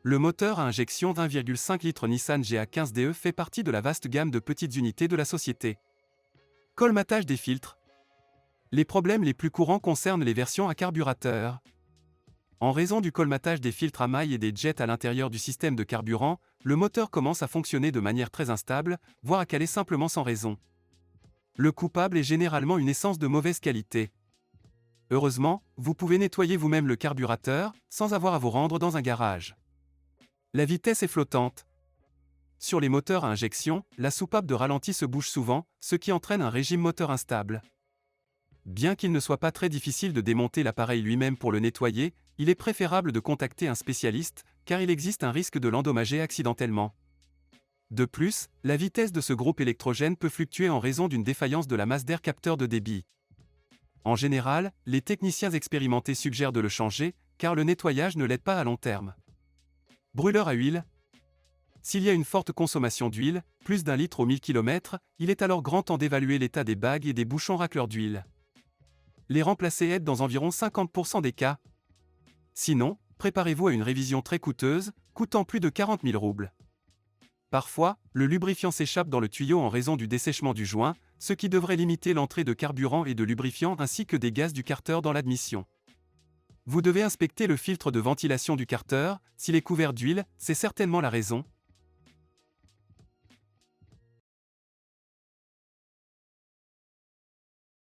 Le moteur à injection d'1,5 litre Nissan GA15DE fait partie de la vaste gamme de petites unités de la société. Colmatage des filtres. Les problèmes les plus courants concernent les versions à carburateur. En raison du colmatage des filtres à maille et des jets à l'intérieur du système de carburant, le moteur commence à fonctionner de manière très instable, voire à caler simplement sans raison. Le coupable est généralement une essence de mauvaise qualité. Heureusement, vous pouvez nettoyer vous-même le carburateur, sans avoir à vous rendre dans un garage. La vitesse est flottante. Sur les moteurs à injection, la soupape de ralenti se bouge souvent, ce qui entraîne un régime moteur instable. Bien qu'il ne soit pas très difficile de démonter l'appareil lui-même pour le nettoyer, il est préférable de contacter un spécialiste, car il existe un risque de l'endommager accidentellement. De plus, la vitesse de ce groupe électrogène peut fluctuer en raison d'une défaillance de la masse d'air capteur de débit. En général, les techniciens expérimentés suggèrent de le changer, car le nettoyage ne l'aide pas à long terme. Brûleur à huile. S'il y a une forte consommation d'huile, plus d'1 litre au 1000 km, il est alors grand temps d'évaluer l'état des bagues et des bouchons racleurs d'huile. Les remplacer aide dans environ 50% des cas. Sinon, préparez-vous à une révision très coûteuse, coûtant plus de 40 000 roubles. Parfois, le lubrifiant s'échappe dans le tuyau en raison du dessèchement du joint, ce qui devrait limiter l'entrée de carburant et de lubrifiant ainsi que des gaz du carter dans l'admission. Vous devez inspecter le filtre de ventilation du carter, s'il est couvert d'huile, c'est certainement la raison.